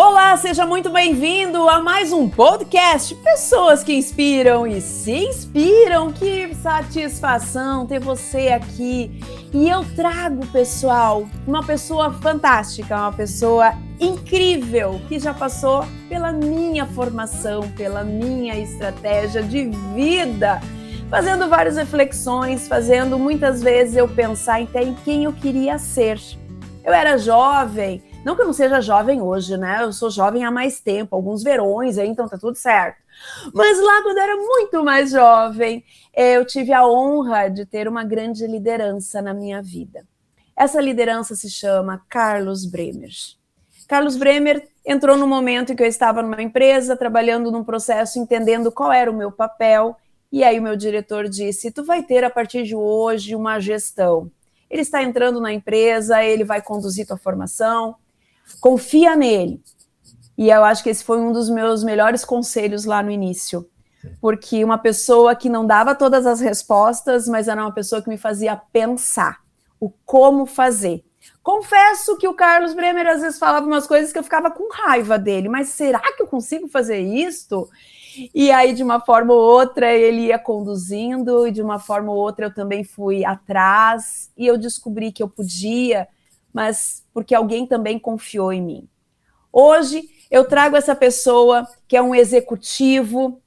Olá, seja muito bem-vindo a mais um podcast. Pessoas que inspiram e se inspiram. Que satisfação ter você aqui. E eu trago, pessoal, uma pessoa fantástica, uma pessoa incrível que já passou pela minha formação, pela minha estratégia de vida, fazendo várias reflexões, fazendo muitas vezes eu pensar até em quem eu queria ser. Eu era jovem. Não que eu não seja jovem hoje, né? Eu sou jovem há mais tempo, alguns verões aí, então tá tudo certo. Mas lá quando eu era muito mais jovem, eu tive a honra de ter uma grande liderança na minha vida. Essa liderança se chama Carlos Bremer. Carlos Bremer entrou no momento em que eu estava numa empresa, trabalhando num processo, entendendo qual era o meu papel, e aí o meu diretor disse, tu vai ter a partir de hoje uma gestão. Ele está entrando na empresa, ele vai conduzir tua formação, confia nele. E eu acho que esse foi um dos meus melhores conselhos lá no início, porque uma pessoa que não dava todas as respostas, mas era uma pessoa que me fazia pensar o como fazer. Confesso que o Carlos Bremer às vezes falava umas coisas que eu ficava com raiva dele, mas será que eu consigo fazer isto? E aí, de uma forma ou outra, ele ia conduzindo, e de uma forma ou outra eu também fui atrás, e eu descobri que eu podia, mas porque alguém também confiou em mim. Hoje, eu trago essa pessoa que é um executivo,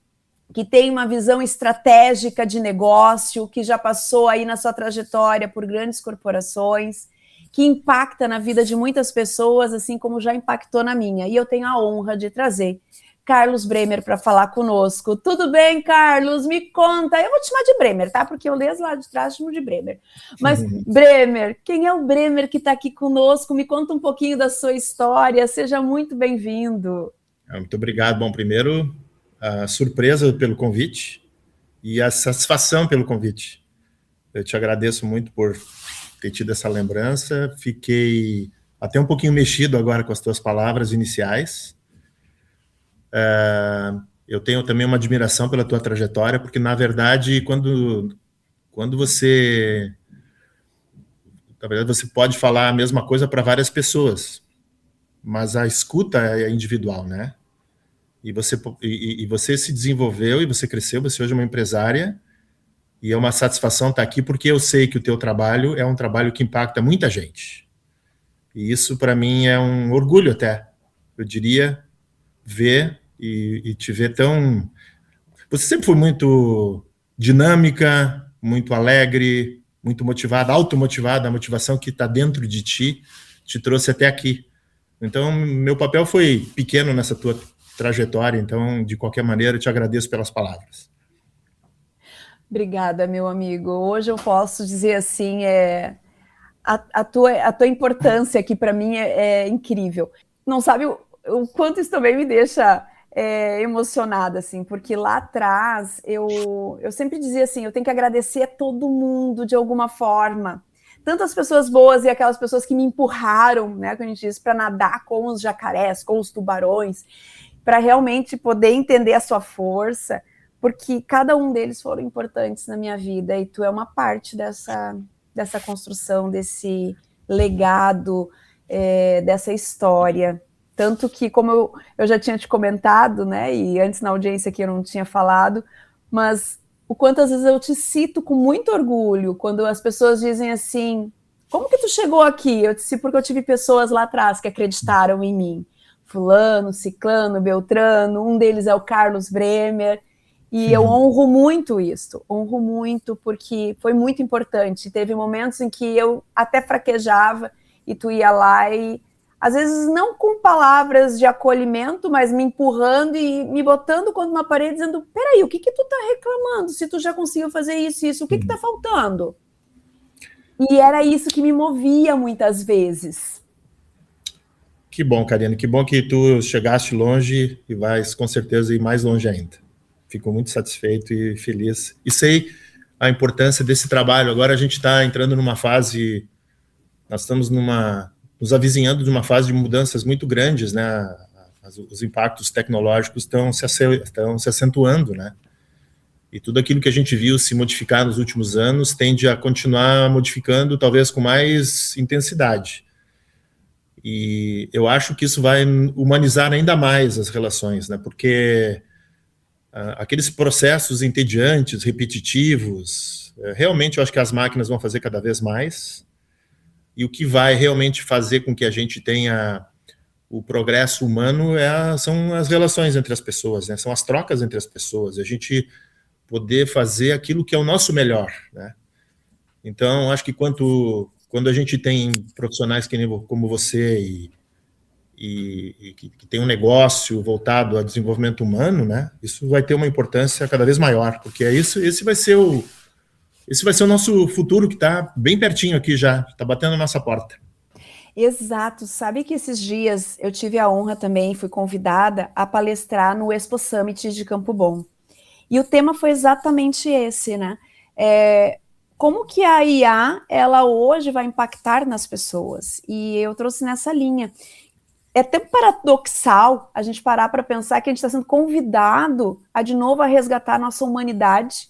que tem uma visão estratégica de negócio, que já passou aí na sua trajetória por grandes corporações, que impacta na vida de muitas pessoas, assim como já impactou na minha. E eu tenho a honra de trazer Carlos Bremer para falar conosco. Tudo bem, Carlos? Me conta. Eu vou te chamar de Bremer, tá? Porque eu leio lá de trás, chamo de Bremer. Mas, Bremer, quem é o Bremer que está aqui conosco? Me conta um pouquinho da sua história. Seja muito bem-vindo. Muito obrigado. Bom, primeiro, a surpresa pelo convite e a satisfação pelo convite. Eu te agradeço muito por ter tido essa lembrança. Fiquei até um pouquinho mexido agora com as tuas palavras iniciais. Eu tenho também uma admiração pela tua trajetória, porque, na verdade, quando você... Na verdade, você pode falar a mesma coisa para várias pessoas, mas a escuta é individual, né? E você se desenvolveu, e você cresceu, você hoje é uma empresária, e é uma satisfação estar aqui, porque eu sei que o teu trabalho é um trabalho que impacta muita gente. E isso, para mim, é um orgulho até, eu diria, ver e te ver tão... Você sempre foi muito dinâmica, muito alegre, muito motivada, automotivada. A motivação que está dentro de ti te trouxe até aqui. Então, meu papel foi pequeno nessa tua trajetória. Então, de qualquer maneira, eu te agradeço pelas palavras. Obrigada, meu amigo. Hoje eu posso dizer assim, a tua importância aqui para mim é incrível. Não sabe o quanto isso também me deixa emocionada, assim, porque lá atrás eu sempre dizia assim, eu tenho que agradecer a todo mundo de alguma forma. Tanto as pessoas boas e aquelas pessoas que me empurraram, né, como a gente diz, para nadar com os jacarés, com os tubarões, para realmente poder entender a sua força, porque cada um deles foram importantes na minha vida, e tu é uma parte dessa construção, desse legado, dessa história. Tanto que, como eu já tinha te comentado, né, e antes na audiência aqui eu não tinha falado, mas o quantas vezes eu te cito com muito orgulho, quando as pessoas dizem assim, como que tu chegou aqui? Eu disse, porque eu tive pessoas lá atrás que acreditaram em mim. Fulano, Ciclano, Beltrano, um deles é o Carlos Bremer, e eu honro muito isso, honro muito, porque foi muito importante. Teve momentos em que eu até fraquejava, e tu ia lá e, às vezes, não com palavras de acolhimento, mas me empurrando e me botando contra uma parede, dizendo, peraí, o que tu tá reclamando? Se tu já conseguiu fazer isso, o que tá faltando? E era isso que me movia muitas vezes. Que bom, Karina, que bom que tu chegaste longe e vais, com certeza, ir mais longe ainda. Fico muito satisfeito e feliz. E sei a importância desse trabalho. Agora a gente está entrando numa fase, nós estamos nos avizinhando de uma fase de mudanças muito grandes, né? Os impactos tecnológicos estão se acentuando, né? E tudo aquilo que a gente viu se modificar nos últimos anos tende a continuar modificando, talvez com mais intensidade. E eu acho que isso vai humanizar ainda mais as relações, né? Porque aqueles processos entediantes, repetitivos, realmente eu acho que as máquinas vão fazer cada vez mais, e o que vai realmente fazer com que a gente tenha o progresso humano são as relações entre as pessoas, né? São as trocas entre as pessoas, a gente poder fazer aquilo que é o nosso melhor, né? Então, acho que quando a gente tem profissionais como você e que tem um negócio voltado a desenvolvimento humano, né? Isso vai ter uma importância cada vez maior, porque esse vai ser o nosso futuro, que está bem pertinho aqui já, está batendo na nossa porta. Exato. Sabe que esses dias eu tive a honra também, fui convidada a palestrar no Expo Summit de Campo Bom. E o tema foi exatamente esse, né? Como que a IA, ela hoje vai impactar nas pessoas? E eu trouxe nessa linha. É até paradoxal a gente parar para pensar que a gente está sendo convidado a, de novo, a resgatar a nossa humanidade.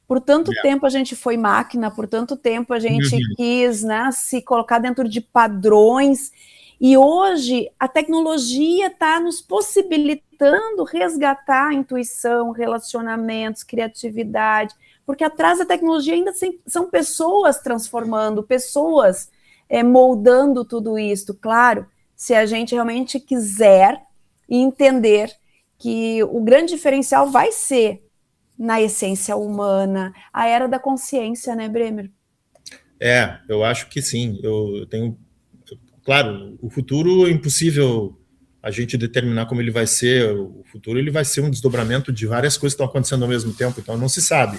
Por tanto tempo a gente foi máquina, por tanto tempo a gente quis, né, se colocar dentro de padrões, e hoje a tecnologia está nos possibilitando resgatar a intuição, relacionamentos, criatividade, porque atrás da tecnologia ainda são pessoas transformando, pessoas moldando tudo isso, claro, se a gente realmente quiser entender que o grande diferencial vai ser na essência humana, a era da consciência, né, Bremer? Eu acho que sim. Claro, o futuro é impossível a gente determinar como ele vai ser. O futuro ele vai ser um desdobramento de várias coisas que estão acontecendo ao mesmo tempo, então não se sabe.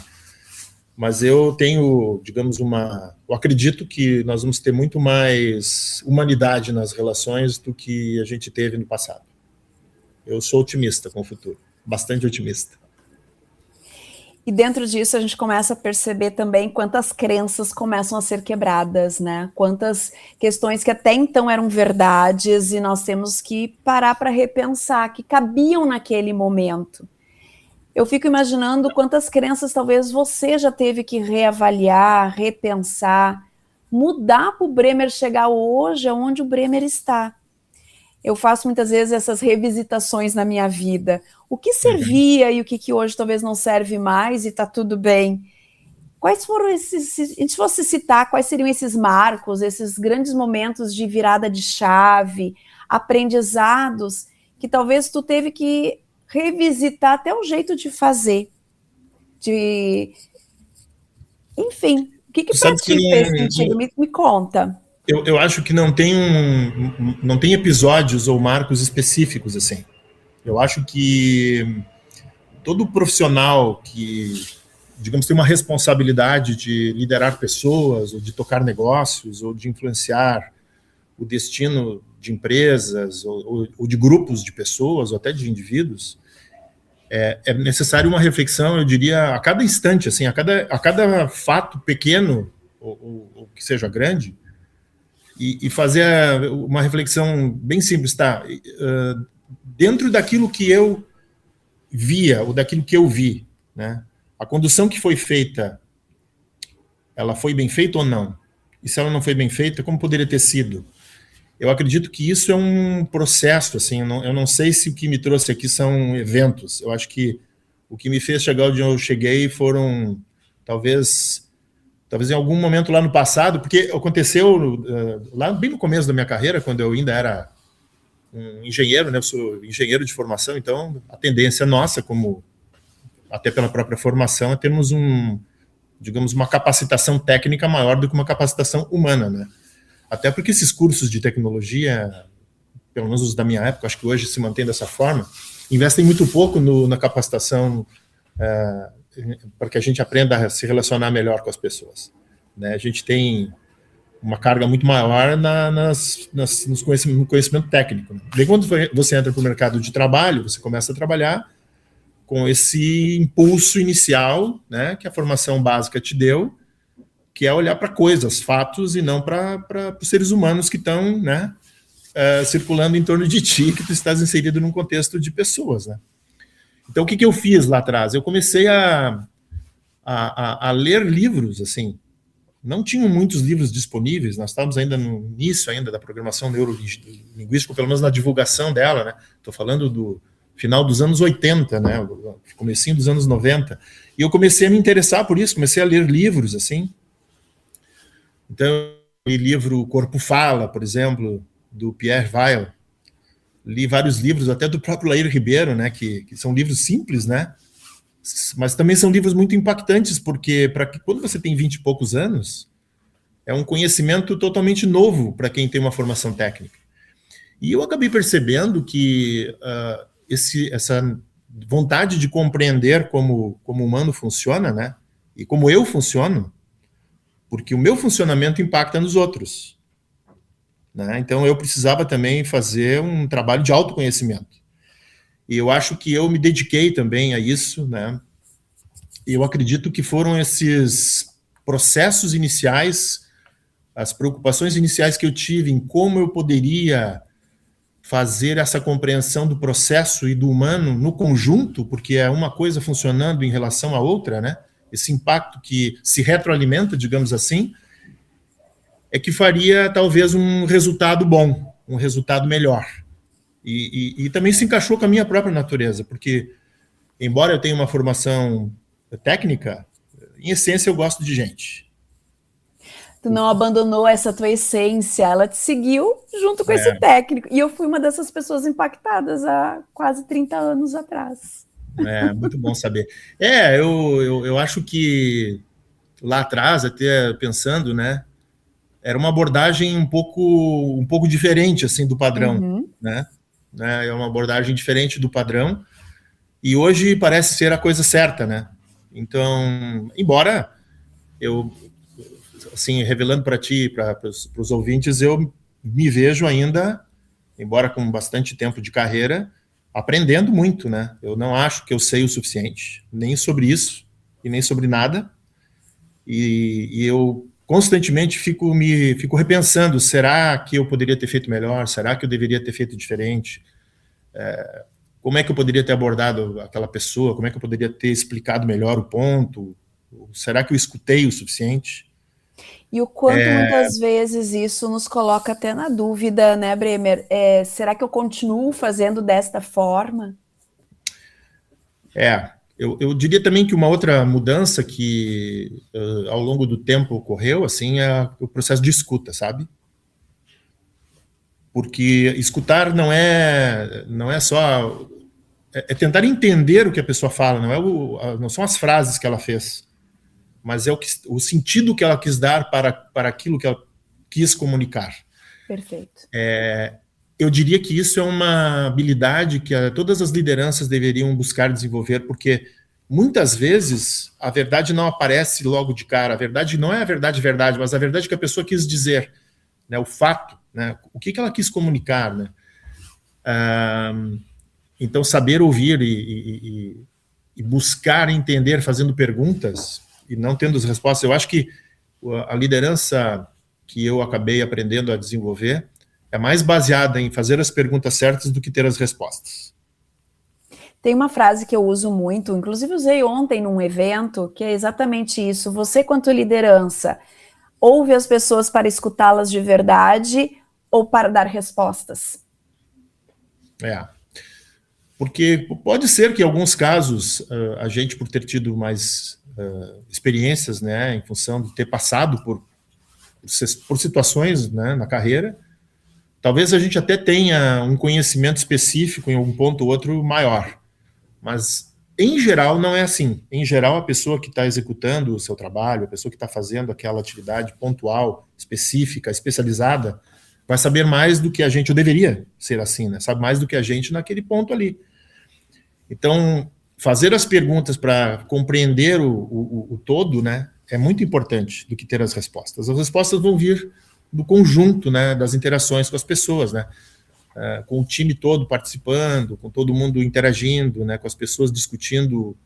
Mas eu tenho, digamos, eu acredito que nós vamos ter muito mais humanidade nas relações do que a gente teve no passado. Eu sou otimista com o futuro, bastante otimista. E dentro disso a gente começa a perceber também quantas crenças começam a ser quebradas, né? Quantas questões que até então eram verdades e nós temos que parar para repensar, que cabiam naquele momento. Eu fico imaginando quantas crenças talvez você já teve que reavaliar, repensar, mudar para o Bremer chegar hoje aonde o Bremer está. Eu faço muitas vezes essas revisitações na minha vida. O que servia e o que hoje talvez não serve mais e está tudo bem. Quais foram esses, se a gente fosse citar, quais seriam esses marcos, esses grandes momentos de virada de chave, aprendizados, que talvez tu teve que revisitar até o jeito de fazer. Enfim, o que para ti fez sentido? Me conta. Eu acho que não tem episódios ou marcos específicos, assim. Eu acho que todo profissional que, digamos, tem uma responsabilidade de liderar pessoas, ou de tocar negócios, ou de influenciar o destino de empresas, ou de grupos de pessoas, ou até de indivíduos, é necessário uma reflexão, eu diria, a cada instante, assim, a cada fato pequeno, ou que seja grande, e fazer uma reflexão bem simples, tá? Dentro daquilo que eu via, ou daquilo que eu vi, né? A condução que foi feita, ela foi bem feita ou não? E se ela não foi bem feita, como poderia ter sido? Eu acredito que isso é um processo, assim, eu não sei se o que me trouxe aqui são eventos. Eu acho que o que me fez chegar onde eu cheguei foram, talvez em algum momento lá no passado, porque aconteceu lá bem no começo da minha carreira, quando eu ainda era um engenheiro, né? Eu sou engenheiro de formação, então a tendência nossa, como até pela própria formação, é termos digamos, uma capacitação técnica maior do que uma capacitação humana, né? Até porque esses cursos de tecnologia, pelo menos os da minha época, acho que hoje se mantém dessa forma, investem muito pouco na capacitação para que a gente aprenda a se relacionar melhor com as pessoas, né? A gente tem uma carga muito maior no conhecimento técnico, né? Daí, quando você entra para o mercado de trabalho, você começa a trabalhar com esse impulso inicial, né, que a formação básica te deu, que é olhar para coisas, fatos, e não para os seres humanos que estão, né, circulando em torno de ti, que tu estás inserido num contexto de pessoas, né? Então, o que eu fiz lá atrás? Eu comecei a ler livros, assim, não tinham muitos livros disponíveis, nós estávamos ainda no início ainda da programação neurolinguística, pelo menos na divulgação dela, né? Estou falando do final dos anos 80, né? Comecinho dos anos 90. E eu comecei a me interessar por isso, comecei a ler livros, assim. Então, eu li livro Corpo Fala, por exemplo, do Pierre Weil. Li vários livros, até do próprio Lair Ribeiro, né? Que são livros simples, né? Mas também são livros muito impactantes, porque quando você tem 20 e poucos anos, é um conhecimento totalmente novo para quem tem uma formação técnica. E eu acabei percebendo que essa vontade de compreender como o humano funciona, né, e como eu funciono, porque o meu funcionamento impacta nos outros, né? Então eu precisava também fazer um trabalho de autoconhecimento. E eu acho que eu me dediquei também a isso, né? Eu acredito que foram esses processos iniciais, as preocupações iniciais que eu tive em como eu poderia fazer essa compreensão do processo e do humano no conjunto, porque é uma coisa funcionando em relação à outra, né? Esse impacto que se retroalimenta, digamos assim, é que faria talvez um resultado bom, um resultado melhor. E também se encaixou com a minha própria natureza, porque, embora eu tenha uma formação técnica, em essência eu gosto de gente. Tu não abandonou essa tua essência, ela te seguiu junto com esse técnico. E eu fui uma dessas pessoas impactadas há quase 30 anos atrás. Muito bom saber. Eu acho que lá atrás, até pensando, né, era uma abordagem um pouco diferente, assim, do padrão, né? É uma abordagem diferente do padrão, e hoje parece ser a coisa certa, né? Então, embora eu, assim, revelando para ti, para os ouvintes, eu me vejo ainda, embora com bastante tempo de carreira, aprendendo muito, né? Eu não acho que eu sei o suficiente, nem sobre isso, e nem sobre nada, e eu constantemente fico repensando, será que eu poderia ter feito melhor? Será que eu deveria ter feito diferente? Como é que eu poderia ter abordado aquela pessoa? Como é que eu poderia ter explicado melhor o ponto? Será que eu escutei o suficiente? E o quanto muitas vezes isso nos coloca até na dúvida, né, Bremer? Será que eu continuo fazendo desta forma? Eu diria também que uma outra mudança que ao longo do tempo ocorreu, assim, é o processo de escuta, sabe? Porque escutar não é só... É tentar entender o que a pessoa fala, não são as frases que ela fez, mas é o sentido que ela quis dar para aquilo que ela quis comunicar. Perfeito. Eu diria que isso é uma habilidade que todas as lideranças deveriam buscar desenvolver, porque muitas vezes a verdade não aparece logo de cara. A verdade não é a verdade, mas a verdade que a pessoa quis dizer, né? O fato, né? O que ela quis comunicar, né? Então, saber ouvir e buscar entender fazendo perguntas e não tendo as respostas. Eu acho que a liderança que eu acabei aprendendo a desenvolver é mais baseada em fazer as perguntas certas do que ter as respostas. Tem uma frase que eu uso muito, inclusive usei ontem num evento, que é exatamente isso. Você, quanto liderança, ouve as pessoas para escutá-las de verdade ou para dar respostas? Porque pode ser que em alguns casos a gente, por ter tido mais experiências, né, em função de ter passado por situações, né, na carreira, talvez a gente até tenha um conhecimento específico em um ponto ou outro maior, mas em geral não é assim. Em geral, a pessoa que está executando o seu trabalho, a pessoa que está fazendo aquela atividade pontual, específica, especializada, vai saber mais do que a gente, ou deveria ser assim, né? Sabe mais do que a gente naquele ponto ali. Então, fazer as perguntas para compreender o todo, né, é muito importante do que ter as respostas. As respostas vão vir do conjunto, né, das interações com as pessoas, né, com o time todo participando, com todo mundo interagindo, né, com as pessoas discutindo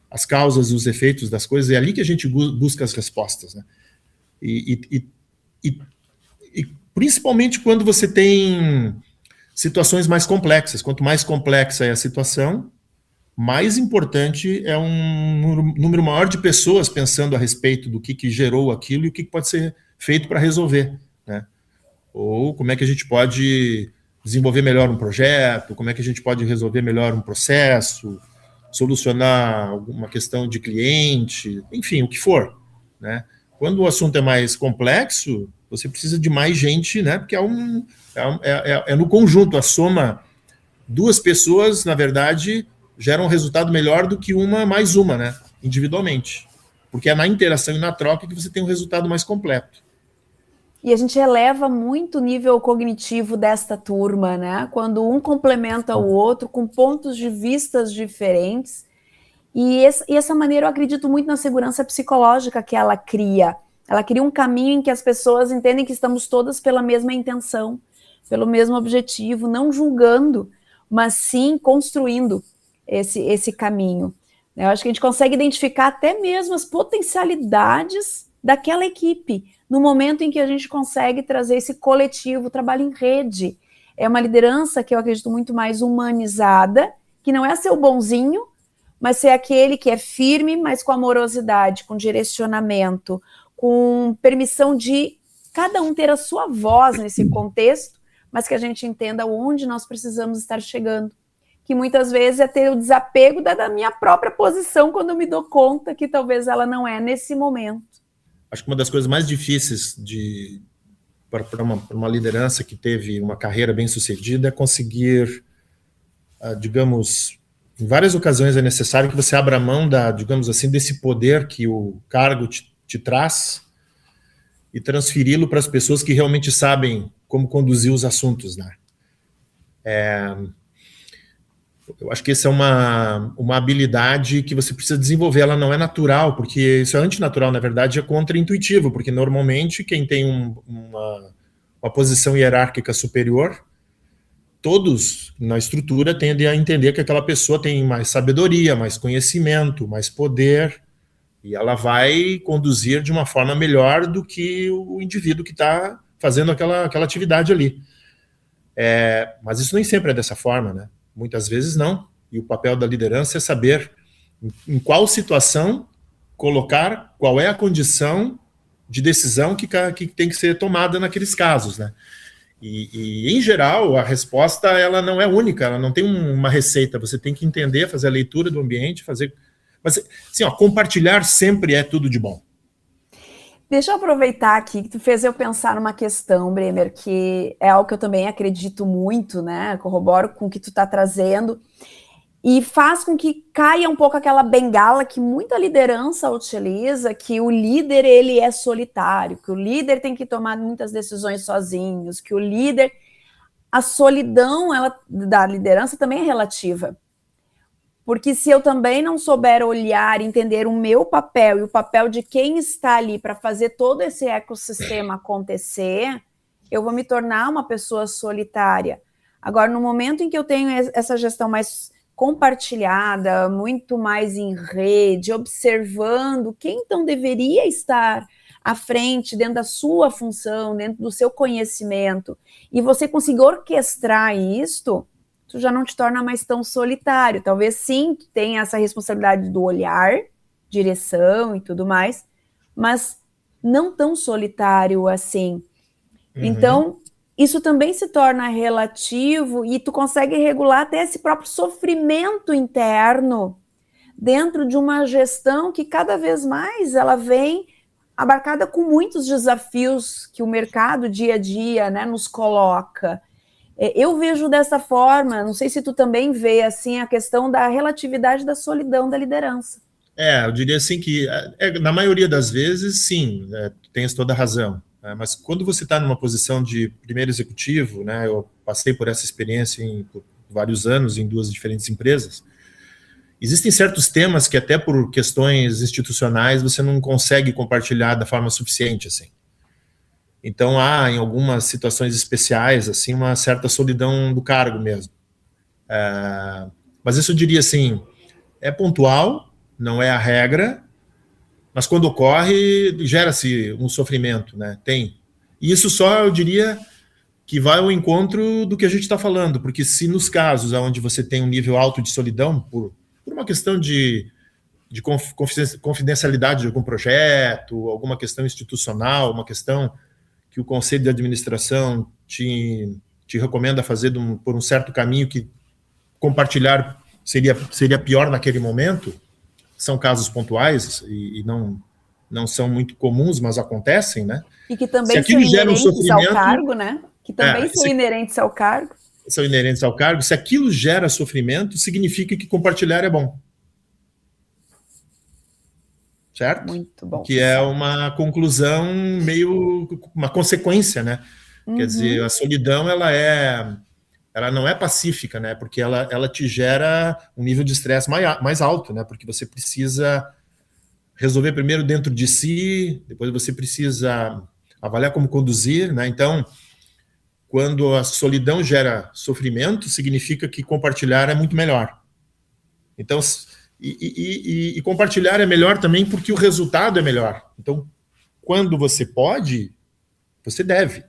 as causas e os efeitos das coisas. É ali que a gente busca as respostas, né. E principalmente quando você tem situações mais complexas. Quanto mais complexa é a situação, mais importante é um número maior de pessoas pensando a respeito do que gerou aquilo e o que pode ser feito para resolver, né? Ou como é que a gente pode desenvolver melhor um projeto, como é que a gente pode resolver melhor um processo, solucionar alguma questão de cliente, enfim, o que for, né? Quando o assunto é mais complexo, você precisa de mais gente, né? Porque é no conjunto, a soma. Duas pessoas, na verdade, geram um resultado melhor do que uma mais uma, né? Individualmente. Porque é na interação e na troca que você tem um resultado mais completo. E a gente eleva muito o nível cognitivo desta turma, né? Quando um complementa o outro com pontos de vistas diferentes. E essa maneira eu acredito muito na segurança psicológica que ela cria. Ela cria um caminho em que as pessoas entendem que estamos todas pela mesma intenção, pelo mesmo objetivo, não julgando, mas sim construindo esse caminho. Eu acho que a gente consegue identificar até mesmo as potencialidades daquela equipe, no momento em que a gente consegue trazer esse coletivo, trabalho em rede. É uma liderança que eu acredito muito mais humanizada, que não é ser o bonzinho, mas ser aquele que é firme, mas com amorosidade, com direcionamento, com permissão de cada um ter a sua voz nesse contexto, mas que a gente entenda onde nós precisamos estar chegando. Que muitas vezes é ter o desapego da minha própria posição quando eu me dou conta que talvez ela não é nesse momento. Acho que uma das coisas mais difíceis para uma liderança que teve uma carreira bem sucedida é conseguir, digamos, em várias ocasiões é necessário que você abra mão digamos assim, desse poder que o cargo te traz e transferi-lo para as pessoas que realmente sabem como conduzir os assuntos, né? Eu acho que essa é uma habilidade que você precisa desenvolver. Ela não é natural, porque isso é antinatural, na verdade, é contra-intuitivo, porque normalmente quem tem uma posição hierárquica superior, todos na estrutura tendem a entender que aquela pessoa tem mais sabedoria, mais conhecimento, mais poder, e ela vai conduzir de uma forma melhor do que o indivíduo que está fazendo aquela atividade ali. Mas isso nem sempre é dessa forma, né? Muitas vezes não. E o papel da liderança é saber em qual situação colocar, qual é a condição de decisão que tem que ser tomada naqueles casos, né? E em geral, a resposta ela não é única, ela não tem uma receita. Você tem que entender, fazer a leitura do ambiente, fazer... Mas, assim, compartilhar sempre é tudo de bom. Deixa eu aproveitar aqui que tu fez eu pensar numa questão, Bremer, que é algo que eu também acredito muito, né? Corroboro com o que tu está trazendo e faz com que caia um pouco aquela bengala que muita liderança utiliza, que o líder ele é solitário, que o líder tem que tomar muitas decisões sozinhos, que o líder... A solidão da liderança também é relativa. Porque se eu também não souber olhar, entender o meu papel e o papel de quem está ali para fazer todo esse ecossistema acontecer, eu vou me tornar uma pessoa solitária. Agora, no momento em que eu tenho essa gestão mais compartilhada, muito mais em rede, observando quem então deveria estar à frente, dentro da sua função, dentro do seu conhecimento, e você conseguir orquestrar isto, tu já não te torna mais tão solitário. Talvez sim, tenha essa responsabilidade do olhar, direção e tudo mais, mas não tão solitário assim. Uhum. Então, isso também se torna relativo e tu consegue regular até esse próprio sofrimento interno dentro de uma gestão que cada vez mais ela vem abarcada com muitos desafios que o mercado dia a dia, né, nos coloca. Eu vejo dessa forma, não sei se tu também vê assim a questão da relatividade da solidão da liderança. Eu diria assim que, na maioria das vezes, sim, tens toda a razão. Mas quando você está numa posição de primeiro executivo, né, eu passei por essa experiência por vários anos em 2 diferentes empresas, existem certos temas que até por questões institucionais você não consegue compartilhar da forma suficiente, assim. Então, há, em algumas situações especiais, assim, uma certa solidão do cargo mesmo. Mas isso eu diria assim, é pontual, não é a regra, mas quando ocorre, gera-se um sofrimento, né? Tem. E isso só, eu diria, que vai ao encontro do que a gente está falando, porque se nos casos onde você tem um nível alto de solidão, por por uma questão de confidencialidade de algum projeto, alguma questão institucional, uma questão que o conselho de administração te recomenda fazer por um certo caminho que compartilhar seria pior naquele momento. São casos pontuais e não são muito comuns, mas acontecem, né? E que também são inerentes ao cargo, né? Que também são inerentes ao cargo. São inerentes ao cargo. Se aquilo gera sofrimento, significa que compartilhar é bom. Certo? Muito bom. Que é uma conclusão meio... uma consequência, né? Quer dizer, a solidão, ela não é pacífica, né? Porque ela te gera um nível de estresse mais alto, né? Porque você precisa resolver primeiro dentro de si, depois você precisa avaliar como conduzir, né? Então, quando a solidão gera sofrimento, significa que compartilhar é muito melhor. Então, e compartilhar é melhor também porque o resultado é melhor. Então, quando você pode, você deve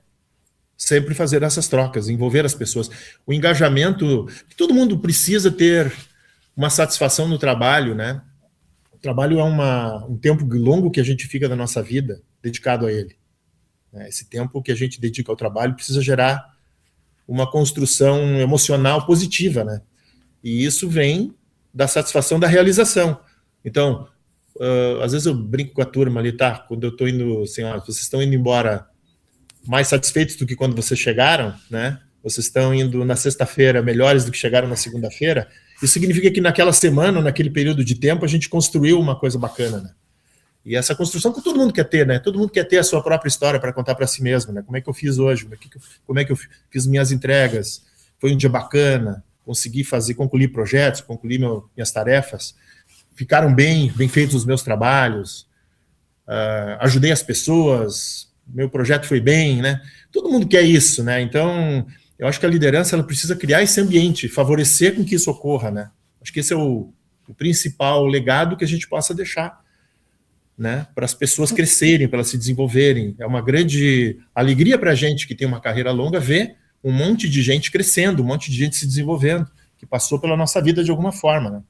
sempre fazer essas trocas, envolver as pessoas. O engajamento, todo mundo precisa ter uma satisfação no trabalho, né? O trabalho é um tempo longo que a gente fica da nossa vida dedicado a ele. Esse tempo que a gente dedica ao trabalho precisa gerar uma construção emocional positiva, né? E isso vem da satisfação da realização. Então, às vezes eu brinco com a turma ali, tá? Quando eu estou indo, assim, vocês estão indo embora mais satisfeitos do que quando vocês chegaram, né? Vocês estão indo na sexta-feira melhores do que chegaram na segunda-feira. Isso significa que naquela semana, naquele período de tempo, a gente construiu uma coisa bacana, né? E essa construção que todo mundo quer ter, né? Todo mundo quer ter a sua própria história para contar para si mesmo, né? Como é que eu fiz hoje? Como é que eu fiz minhas entregas? Foi um dia bacana? Consegui concluir projetos, concluir minhas tarefas? Ficaram bem feitos os meus trabalhos? Ajudei as pessoas? Meu projeto foi bem, né? Todo mundo quer isso, né? Então, eu acho que a liderança ela precisa criar esse ambiente, favorecer com que isso ocorra, né? Acho que esse é o principal legado que a gente possa deixar, né? Para as pessoas crescerem, para elas se desenvolverem. É uma grande alegria para a gente que tem uma carreira longa ver um monte de gente crescendo, um monte de gente se desenvolvendo, que passou pela nossa vida de alguma forma, né?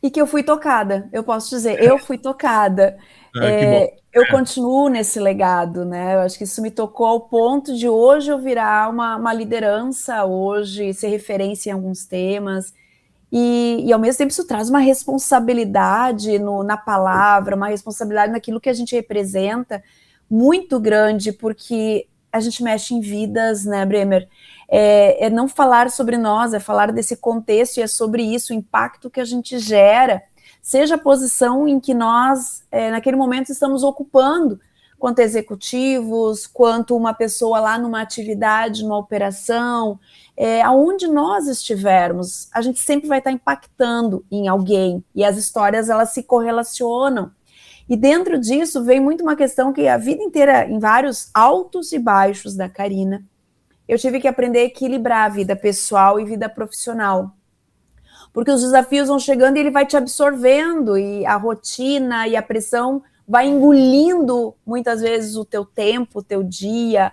E que eu fui tocada, eu posso dizer, eu fui tocada. Que bom. Eu continuo nesse legado, né? Eu acho que isso me tocou ao ponto de hoje eu virar uma liderança, hoje ser referência em alguns temas, e ao mesmo tempo isso traz uma responsabilidade na palavra, uma responsabilidade naquilo que a gente representa muito grande, porque a gente mexe em vidas, né, Bremer? É não falar sobre nós, é falar desse contexto, e é sobre isso, o impacto que a gente gera, seja a posição em que nós, naquele momento, estamos ocupando, quanto executivos, quanto uma pessoa lá numa atividade, numa operação, aonde nós estivermos, a gente sempre vai estar impactando em alguém, e as histórias, elas se correlacionam. E dentro disso, vem muito uma questão que a vida inteira, em vários altos e baixos da Karina, eu tive que aprender a equilibrar a vida pessoal e vida profissional. Porque os desafios vão chegando e ele vai te absorvendo, e a rotina e a pressão vai engolindo muitas vezes o teu tempo, o teu dia,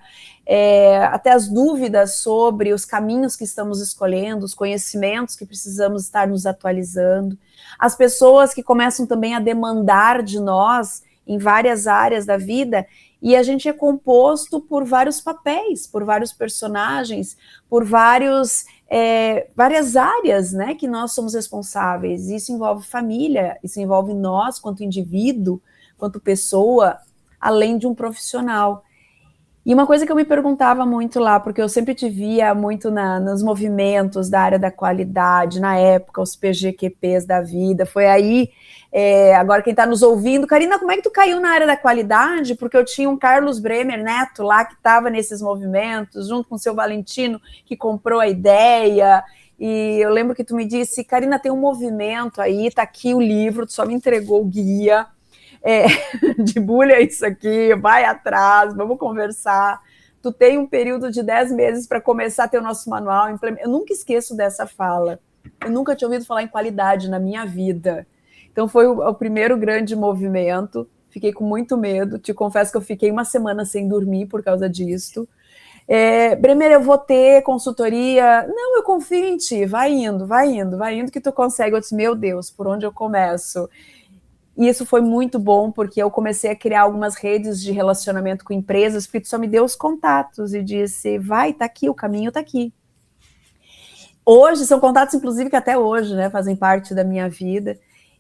até as dúvidas sobre os caminhos que estamos escolhendo, os conhecimentos que precisamos estar nos atualizando, as pessoas que começam também a demandar de nós em várias áreas da vida, e a gente é composto por vários papéis, por vários personagens, por várias áreas, né, que nós somos responsáveis. Isso envolve família, isso envolve nós, quanto indivíduo, quanto pessoa, além de um profissional. E uma coisa que eu me perguntava muito lá, porque eu sempre te via muito nos movimentos da área da qualidade, na época, os PGQPs da vida, foi aí, agora quem está nos ouvindo, Karina, como é que tu caiu na área da qualidade? Porque eu tinha um Carlos Bremer Neto lá, que estava nesses movimentos, junto com o seu Valentino, que comprou a ideia, e eu lembro que tu me disse, Karina, tem um movimento aí, tá aqui o livro, tu só me entregou o guia, debulha isso aqui, vai atrás, vamos conversar. Tu tem um período de 10 meses para começar a ter o nosso manual. Eu nunca esqueço dessa fala. Eu nunca tinha ouvido falar em qualidade na minha vida. Então foi o primeiro grande movimento. Fiquei com muito medo. Te confesso que eu fiquei uma semana sem dormir por causa disso. Bremer, eu vou ter consultoria. Não, eu confio em ti, vai indo que tu consegue. Eu disse, meu Deus, por onde eu começo? E isso foi muito bom, porque eu comecei a criar algumas redes de relacionamento com empresas, porque tu só me deu os contatos e disse, vai, tá aqui, o caminho tá aqui. Hoje, são contatos, inclusive, que até hoje, né, fazem parte da minha vida.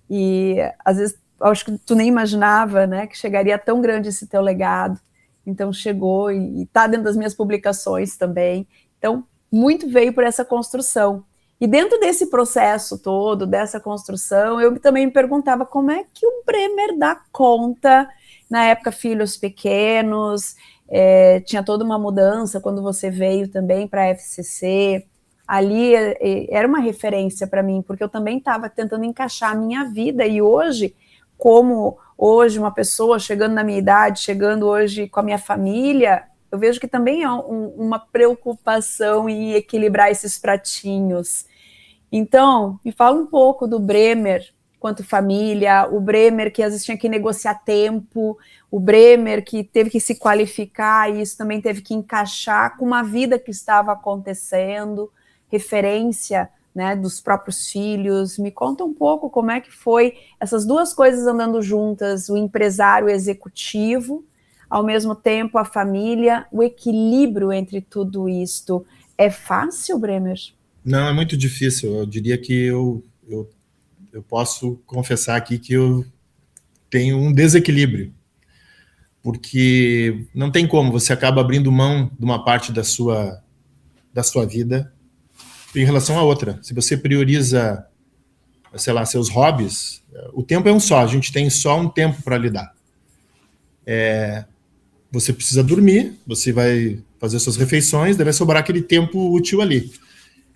E, às vezes, acho que tu nem imaginava, né, que chegaria tão grande esse teu legado. Então, chegou e tá dentro das minhas publicações também. Então, muito veio por essa construção. E dentro desse processo todo, dessa construção, eu também me perguntava como é que o Bremer dá conta, na época, filhos pequenos, tinha toda uma mudança quando você veio também para a FCC. Ali era uma referência para mim, porque eu também estava tentando encaixar a minha vida, e hoje, como hoje uma pessoa chegando na minha idade, chegando hoje com a minha família, eu vejo que também é uma preocupação em equilibrar esses pratinhos. Então, me fala um pouco do Bremer quanto família, o Bremer que às vezes tinha que negociar tempo, o Bremer que teve que se qualificar e isso também teve que encaixar com uma vida que estava acontecendo, referência, né, dos próprios filhos. Me conta um pouco como é que foi essas duas coisas andando juntas, o empresário executivo, ao mesmo tempo a família, o equilíbrio entre tudo isto. É fácil, Bremer? Não, é muito difícil. Eu diria que eu posso confessar aqui que eu tenho um desequilíbrio, porque não tem como, você acaba abrindo mão de uma parte da sua vida em relação à outra. Se você prioriza, sei lá, seus hobbies, o tempo é um só, a gente tem só um tempo para lidar. Você precisa dormir, você vai fazer suas refeições, deve sobrar aquele tempo útil ali.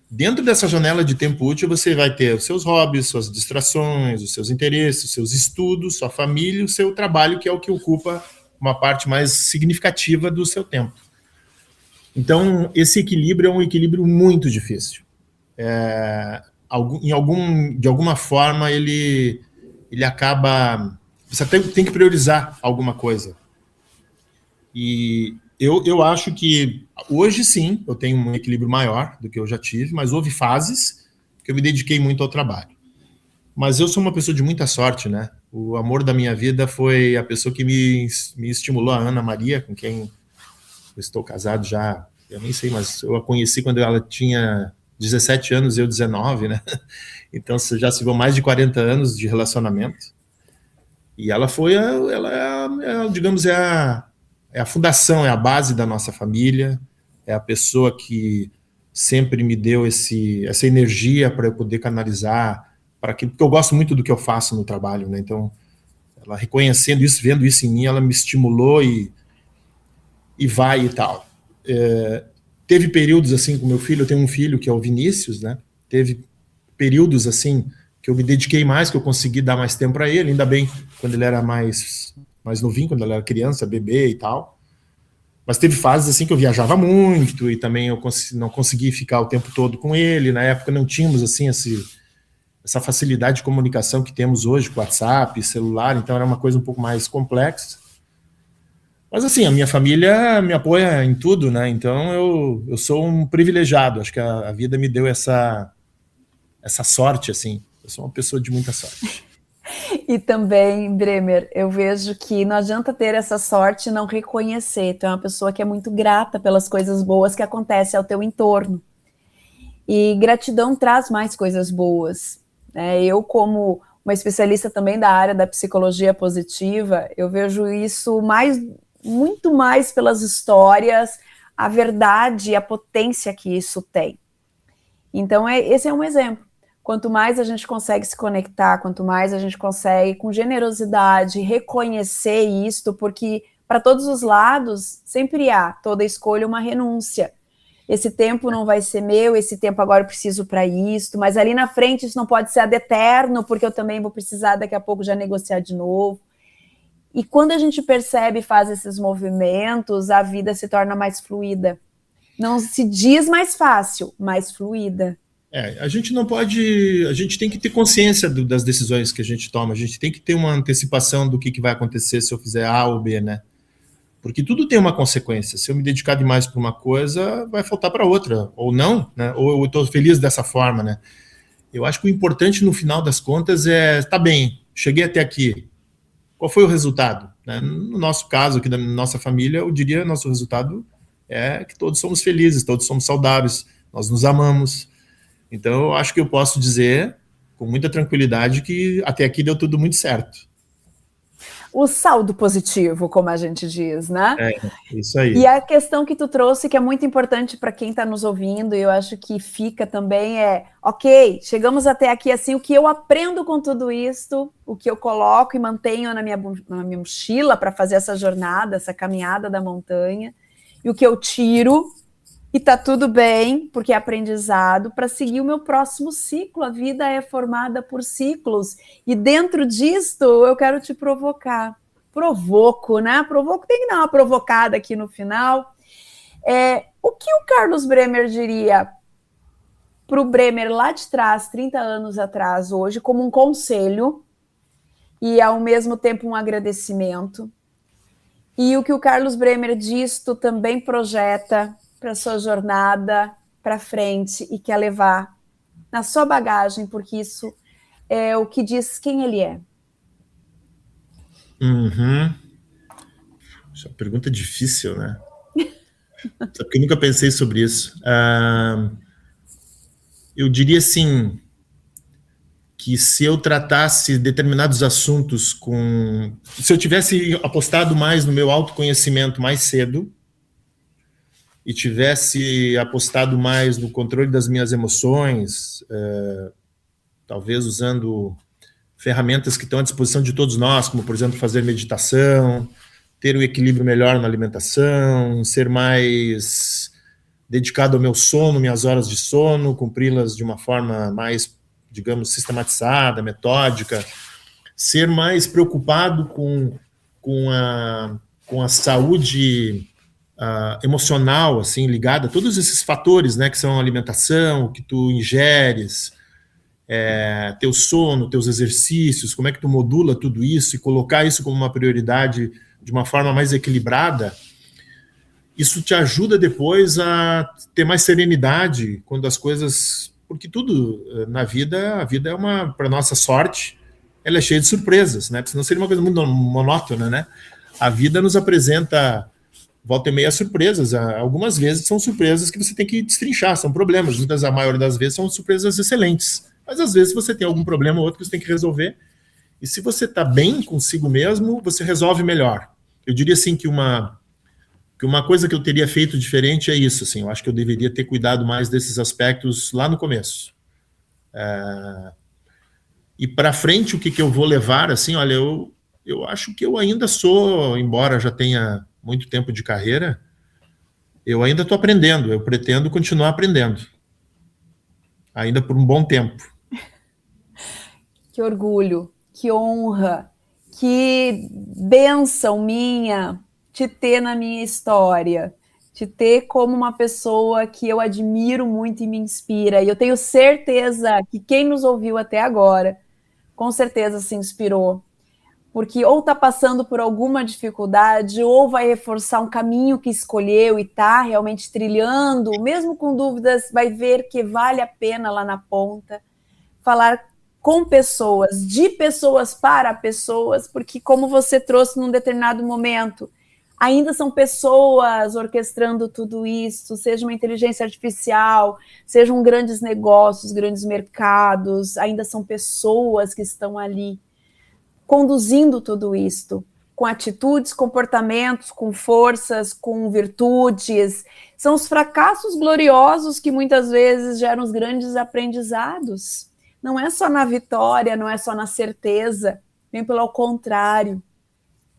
Dentro dessa janela de tempo útil, você vai ter os seus hobbies, suas distrações, os seus interesses, os seus estudos, sua família, o seu trabalho, que é o que ocupa uma parte mais significativa do seu tempo. Então, esse equilíbrio é um equilíbrio muito difícil. De alguma forma, ele acaba... Você tem que priorizar alguma coisa. E eu acho que hoje sim, eu tenho um equilíbrio maior do que eu já tive, mas houve fases que eu me dediquei muito ao trabalho. Mas eu sou uma pessoa de muita sorte, né? O amor da minha vida foi a pessoa que me estimulou, a Ana Maria, com quem eu estou casado já, eu nem sei, mas eu a conheci quando ela tinha 17 anos, eu 19, né? Então já se vão mais de 40 anos de relacionamento. E ela foi, digamos, é a fundação, é a base da nossa família, é a pessoa que sempre me deu essa energia para eu poder canalizar para aquilo, porque eu gosto muito do que eu faço no trabalho, né? Então, ela reconhecendo isso, vendo isso em mim, ela me estimulou e vai e tal. Teve períodos assim com meu filho, eu tenho um filho que é o Vinícius, né? Teve períodos assim que eu me dediquei mais, que eu consegui dar mais tempo para ele, ainda bem quando ele era mais novinho, quando ele era criança, bebê e tal. Mas teve fases assim que eu viajava muito e também eu não consegui ficar o tempo todo com ele. Na época não tínhamos assim essa facilidade de comunicação que temos hoje com WhatsApp, celular, então era uma coisa um pouco mais complexa. Mas assim, a minha família me apoia em tudo, né? Então eu sou um privilegiado, acho que a vida me deu essa sorte, assim. Eu sou uma pessoa de muita sorte. E também, Bremer, eu vejo que não adianta ter essa sorte e não reconhecer. Tu é uma pessoa que é muito grata pelas coisas boas que acontecem ao teu entorno. E gratidão traz mais coisas boas. Eu, como uma especialista também da área da psicologia positiva, eu vejo isso muito mais pelas histórias, a verdade e a potência que isso tem. Então, esse é um exemplo. Quanto mais a gente consegue se conectar, quanto mais a gente consegue, com generosidade, reconhecer isto, porque para todos os lados sempre há toda escolha uma renúncia. Esse tempo não vai ser meu, esse tempo agora eu preciso para isto, mas ali na frente isso não pode ser ad eterno, porque eu também vou precisar daqui a pouco já negociar de novo. E quando a gente percebe e faz esses movimentos, a vida se torna mais fluida. Não se diz mais fácil, mais fluida. A gente não pode... A gente tem que ter consciência das decisões que a gente toma. A gente tem que ter uma antecipação do que vai acontecer se eu fizer A ou B, né? Porque tudo tem uma consequência. Se eu me dedicar demais para uma coisa, vai faltar para outra, ou não, né? Ou eu estou feliz dessa forma, né? Eu acho que o importante no final das contas é, tá bem, cheguei até aqui, qual foi o resultado? Né? No nosso caso, aqui da nossa família, eu diria que nosso resultado é que todos somos felizes, todos somos saudáveis, nós nos amamos. Então, eu acho que eu posso dizer com muita tranquilidade que até aqui deu tudo muito certo. O saldo positivo, como a gente diz, né? É, isso aí. E a questão que tu trouxe, que é muito importante para quem está nos ouvindo, e eu acho que fica também ok, chegamos até aqui, assim, o que eu aprendo com tudo isso, o que eu coloco e mantenho na minha mochila para fazer essa jornada, essa caminhada da montanha, e o que eu tiro, e tá tudo bem, porque é aprendizado, para seguir o meu próximo ciclo. A vida é formada por ciclos, e dentro disto eu quero te provocar. Provoco, né? Provoco, tem que dar uma provocada aqui no final. O que o Carlos Bremer diria para o Bremer lá de trás, 30 anos atrás, hoje, como um conselho e, ao mesmo tempo, um agradecimento? E o que o Carlos Bremer disto também projeta para a sua jornada para frente e quer levar na sua bagagem, porque isso é o que diz quem ele é. Uhum. Essa é uma pergunta difícil, né? Só porque eu nunca pensei sobre isso. Eu diria assim que se eu tratasse determinados assuntos com... Se eu tivesse apostado mais no meu autoconhecimento mais cedo e tivesse apostado mais no controle das minhas emoções, talvez usando ferramentas que estão à disposição de todos nós, como, por exemplo, fazer meditação, ter um equilíbrio melhor na alimentação, ser mais dedicado ao meu sono, minhas horas de sono, cumpri-las de uma forma mais, digamos, sistematizada, metódica, ser mais preocupado com a saúde emocional, assim, ligada a todos esses fatores, né, que são a alimentação, o que tu ingeres, teu sono, teus exercícios, como é que tu modula tudo isso e colocar isso como uma prioridade de uma forma mais equilibrada, isso te ajuda depois a ter mais serenidade quando as coisas... Porque tudo na vida, a vida é uma, para nossa sorte, ela é cheia de surpresas, né? Porque senão seria uma coisa muito monótona, né? A vida nos apresenta volta e meia surpresas. Algumas vezes são surpresas que você tem que destrinchar, são problemas. A maioria das vezes são surpresas excelentes. Mas às vezes você tem algum problema ou outro que você tem que resolver. E se você está bem consigo mesmo, você resolve melhor. Eu diria assim que uma coisa que eu teria feito diferente é isso, assim, eu acho que eu deveria ter cuidado mais desses aspectos lá no começo. E para frente, o que eu vou levar, assim, olha, eu acho que eu ainda sou, embora já tenha muito tempo de carreira, eu ainda estou aprendendo, eu pretendo continuar aprendendo, ainda por um bom tempo. Que orgulho, que honra, que bênção minha te ter na minha história, te ter como uma pessoa que eu admiro muito e me inspira. E eu tenho certeza que quem nos ouviu até agora, com certeza se inspirou, porque ou está passando por alguma dificuldade, ou vai reforçar um caminho que escolheu e está realmente trilhando, mesmo com dúvidas, vai ver que vale a pena lá na ponta falar com pessoas, de pessoas para pessoas, porque como você trouxe num determinado momento, ainda são pessoas orquestrando tudo isso, seja uma inteligência artificial, sejam grandes negócios, grandes mercados, ainda são pessoas que estão ali conduzindo tudo isto, com atitudes, comportamentos, com forças, com virtudes. São os fracassos gloriosos que muitas vezes geram os grandes aprendizados. Não é só na vitória, não é só na certeza, bem pelo contrário.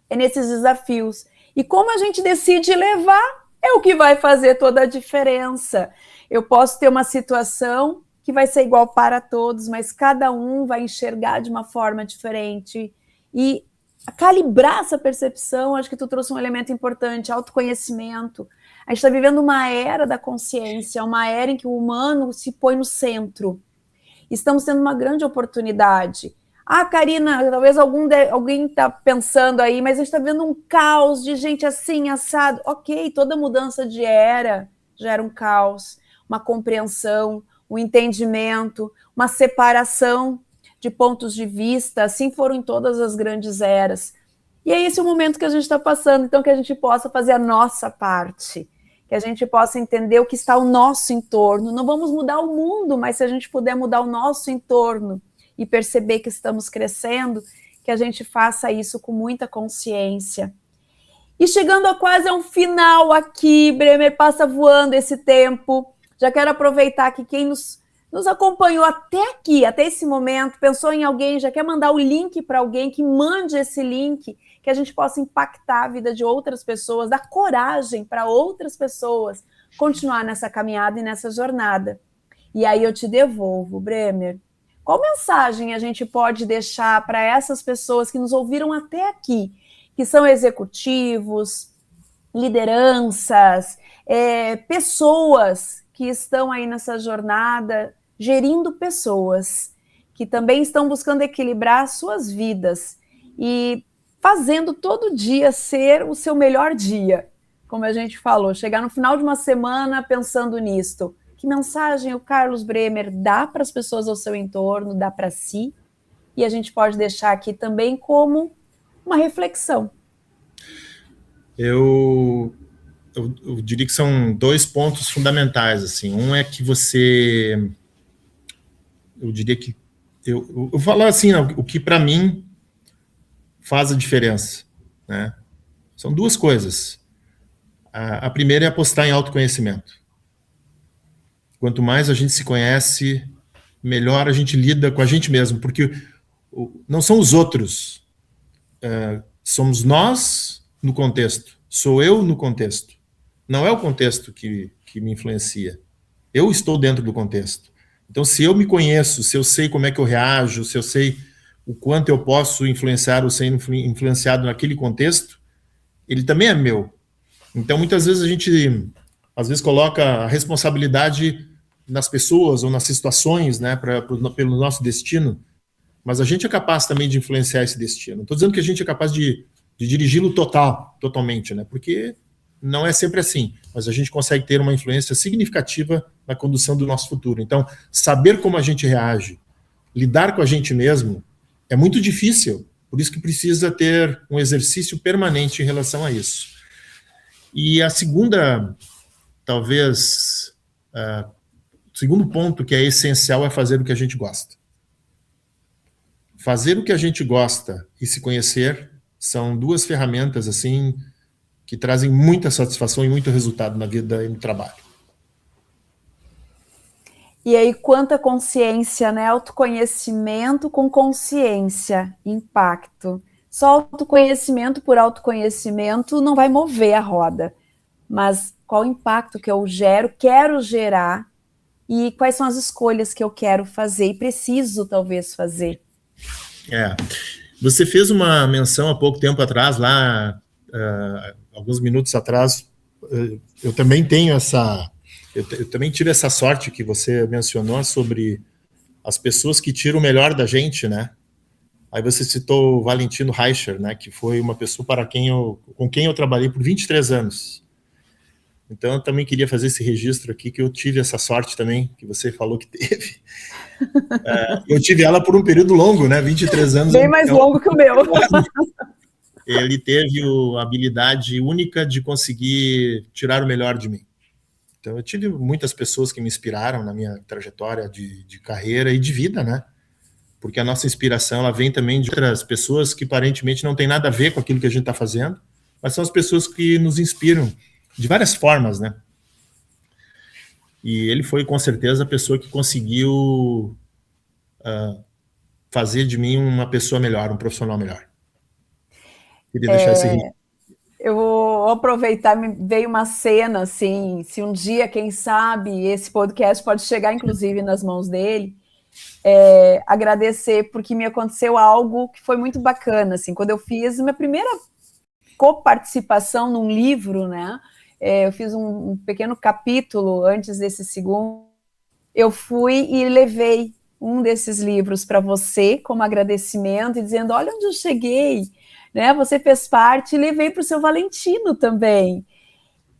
É nesses desafios. E como a gente decide levar é o que vai fazer toda a diferença. Eu posso ter uma situação que vai ser igual para todos, mas cada um vai enxergar de uma forma diferente. E calibrar essa percepção, acho que tu trouxe um elemento importante, autoconhecimento. A gente está vivendo uma era da consciência, uma era em que o humano se põe no centro. Estamos tendo uma grande oportunidade. Ah, Karina, talvez alguém está pensando aí, mas a gente está vendo um caos de gente assim, assado. Ok, toda mudança de era gera um caos, uma compreensão, um entendimento, uma separação de pontos de vista. Assim foram em todas as grandes eras. E é esse o momento que a gente está passando, então que a gente possa fazer a nossa parte, que a gente possa entender o que está ao nosso entorno. Não vamos mudar o mundo, mas se a gente puder mudar o nosso entorno e perceber que estamos crescendo, que a gente faça isso com muita consciência. E chegando a quase um final aqui, Bremer, passa voando esse tempo. Já quero aproveitar que quem nos acompanhou até aqui, até esse momento, pensou em alguém, já quer mandar o link para alguém, que mande esse link, que a gente possa impactar a vida de outras pessoas, dar coragem para outras pessoas continuar nessa caminhada e nessa jornada. E aí eu te devolvo, Bremer. Qual mensagem a gente pode deixar para essas pessoas que nos ouviram até aqui, que são executivos, lideranças, pessoas que estão aí nessa jornada, gerindo pessoas, que também estão buscando equilibrar suas vidas e fazendo todo dia ser o seu melhor dia, como a gente falou, chegar no final de uma semana pensando nisto. Que mensagem o Carlos Bremer dá para as pessoas ao seu entorno, dá para si, e a gente pode deixar aqui também como uma reflexão. Eu diria que são 2 pontos fundamentais, assim. Um é que você... Eu diria que... Eu vou falar assim, o que para mim faz a diferença, né? São 2 coisas. A primeira é apostar em autoconhecimento. Quanto mais a gente se conhece, melhor a gente lida com a gente mesmo, porque não são os outros, somos nós no contexto, sou eu no contexto. Não é o contexto que me influencia, eu estou dentro do contexto. Então, se eu me conheço, se eu sei como é que eu reajo, se eu sei o quanto eu posso influenciar ou ser influenciado naquele contexto, ele também é meu. Então, muitas vezes a gente, às vezes, coloca a responsabilidade nas pessoas ou nas situações, né, pelo nosso destino, mas a gente é capaz também de influenciar esse destino. Não estou dizendo que a gente é capaz de dirigi-lo totalmente, né, porque não é sempre assim, mas a gente consegue ter uma influência significativa na condução do nosso futuro. Então, saber como a gente reage, lidar com a gente mesmo, é muito difícil, por isso que precisa ter um exercício permanente em relação a isso. E a segunda, talvez, o segundo ponto que é essencial é fazer o que a gente gosta. Fazer o que a gente gosta e se conhecer são 2 ferramentas assim que trazem muita satisfação e muito resultado na vida e no trabalho. E aí, quanta consciência, né? Autoconhecimento com consciência, impacto. Só autoconhecimento por autoconhecimento não vai mover a roda. Mas qual o impacto que eu quero gerar, e quais são as escolhas que eu quero fazer e preciso, talvez, fazer. Você fez uma menção há pouco tempo atrás, lá, alguns minutos atrás, eu também tenho eu também tive essa sorte que você mencionou sobre as pessoas que tiram o melhor da gente, né? Aí você citou o Valentino Reicher, né, que foi uma pessoa com quem eu trabalhei por 23 anos. Então, eu também queria fazer esse registro aqui, que eu tive essa sorte também, que você falou que teve. Eu tive ela por um período longo, né, 23 anos. Bem mais longo que o meu. Ele teve a habilidade única de conseguir tirar o melhor de mim. Então, eu tive muitas pessoas que me inspiraram na minha trajetória de carreira e de vida, né? Porque a nossa inspiração, ela vem também de outras pessoas que aparentemente não tem nada a ver com aquilo que a gente está fazendo, mas são as pessoas que nos inspiram de várias formas, né? E ele foi, com certeza, a pessoa que conseguiu fazer de mim uma pessoa melhor, um profissional melhor. Queria deixar esse registro. Eu vou aproveitar, me veio uma cena, assim, se um dia, quem sabe, esse podcast pode chegar, inclusive, nas mãos dele, agradecer, porque me aconteceu algo que foi muito bacana, assim, quando eu fiz minha primeira coparticipação num livro, né, eu fiz um pequeno capítulo antes desse segundo, eu fui e levei um desses livros para você, como agradecimento, e dizendo, olha onde eu cheguei, né? Você fez parte, e levei para o seu Valentino também.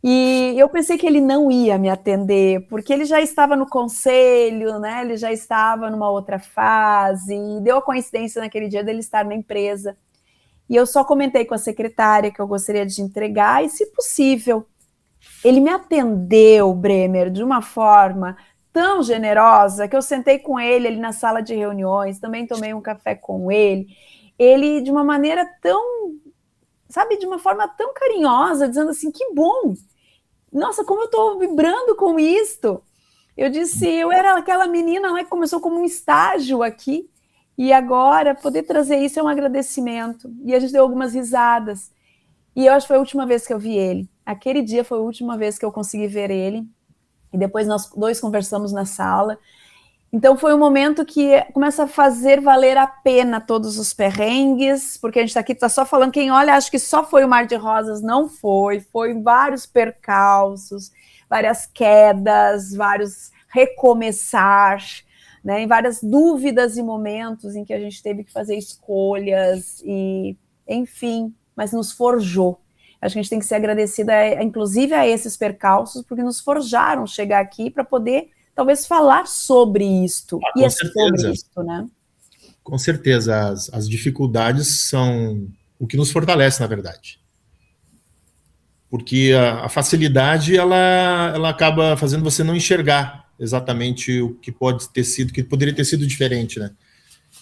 E eu pensei que ele não ia me atender, porque ele já estava no conselho, né? Ele já estava numa outra fase, e deu a coincidência naquele dia dele estar na empresa. E eu só comentei com a secretária que eu gostaria de entregar, e se possível, ele me atendeu, Bremer, de uma forma tão generosa, que eu sentei com ele ali na sala de reuniões, também tomei um café com ele, de uma maneira tão, sabe, de uma forma tão carinhosa, dizendo assim, que bom, nossa, como eu estou vibrando com isto. Eu disse, eu era aquela menina, né, que começou como um estágio aqui, e agora poder trazer isso é um agradecimento. E a gente deu algumas risadas. E eu acho que foi a última vez que eu vi ele. Aquele dia foi a última vez que eu consegui ver ele. E depois nós dois conversamos na sala. Então foi um momento que começa a fazer valer a pena todos os perrengues, porque a gente está só falando, quem olha acha que só foi o mar de rosas, não foi vários percalços, várias quedas, vários recomeçar, né, em várias dúvidas e momentos em que a gente teve que fazer escolhas, e enfim, mas nos forjou. Acho que a gente tem que ser agradecida, inclusive, a esses percalços, porque nos forjaram chegar aqui para poder, talvez, falar sobre isto. E é sobre isto, né? Com certeza, as dificuldades são o que nos fortalece, na verdade. Porque a facilidade, ela acaba fazendo você não enxergar exatamente o que pode ter sido, que poderia ter sido diferente, né?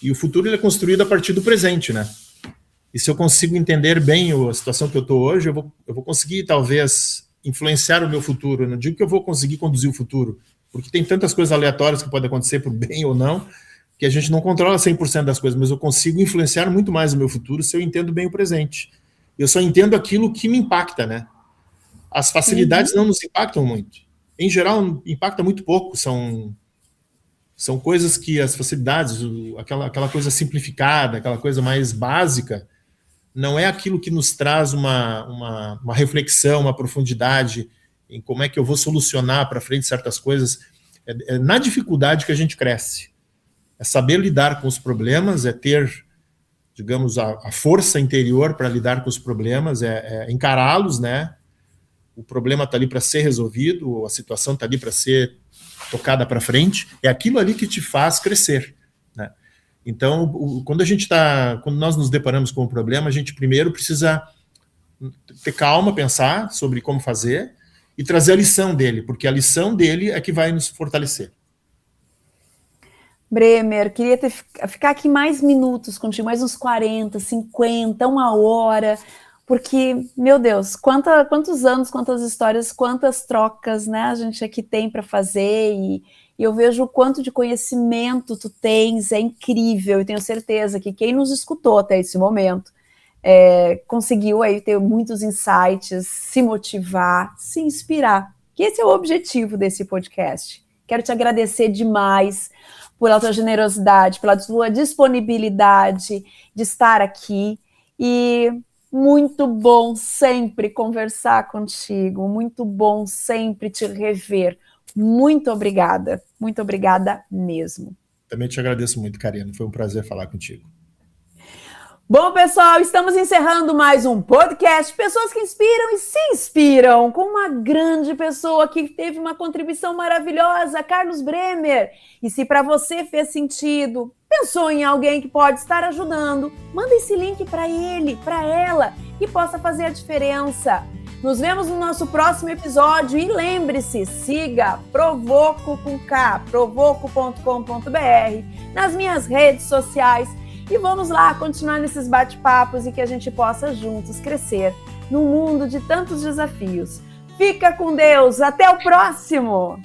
E o futuro, ele é construído a partir do presente, né? E se eu consigo entender bem a situação que eu estou hoje, eu vou conseguir, talvez, influenciar o meu futuro. Eu não digo que eu vou conseguir conduzir o futuro, porque tem tantas coisas aleatórias que podem acontecer por bem ou não, que a gente não controla 100% das coisas, mas eu consigo influenciar muito mais o meu futuro se eu entendo bem o presente. Eu só entendo aquilo que me impacta, né? As facilidades não nos impactam muito. Em geral, impacta muito pouco. São coisas que as facilidades, aquela coisa simplificada, aquela coisa mais básica, não é aquilo que nos traz uma reflexão, uma profundidade em como é que eu vou solucionar para frente certas coisas. É na dificuldade que a gente cresce. É saber lidar com os problemas, é ter, digamos, a força interior para lidar com os problemas, é encará-los, né? O problema está ali para ser resolvido, a situação está ali para ser tocada para frente, é aquilo ali que te faz crescer, né? Então, quando nós nos deparamos com um problema, a gente primeiro precisa ter calma, pensar sobre como fazer e trazer a lição dele, porque a lição dele é que vai nos fortalecer. Bremer, queria ficar aqui mais minutos contigo, mais uns 40, 50, uma hora, porque, meu Deus, quantos anos, quantas histórias, quantas trocas, né, a gente aqui tem para fazer, e eu vejo o quanto de conhecimento tu tens, é incrível, e tenho certeza que quem nos escutou até esse momento conseguiu aí ter muitos insights, se motivar, se inspirar, que esse é o objetivo desse podcast. Quero te agradecer demais pela tua generosidade, pela tua disponibilidade de estar aqui, e muito bom sempre conversar contigo, muito bom sempre te rever. Muito obrigada mesmo. Também te agradeço muito, Karina, foi um prazer falar contigo. Bom, pessoal, estamos encerrando mais um podcast Pessoas que Inspiram e Se Inspiram, com uma grande pessoa que teve uma contribuição maravilhosa, Carlos Bremer. E se para você fez sentido, pensou em alguém que pode estar ajudando, manda esse link para ele, para ela, que possa fazer a diferença. Nos vemos no nosso próximo episódio e lembre-se, siga Provoco com K, provoco.com.br, nas minhas redes sociais. E vamos lá continuar nesses bate-papos e que a gente possa juntos crescer num mundo de tantos desafios. Fica com Deus, até o próximo!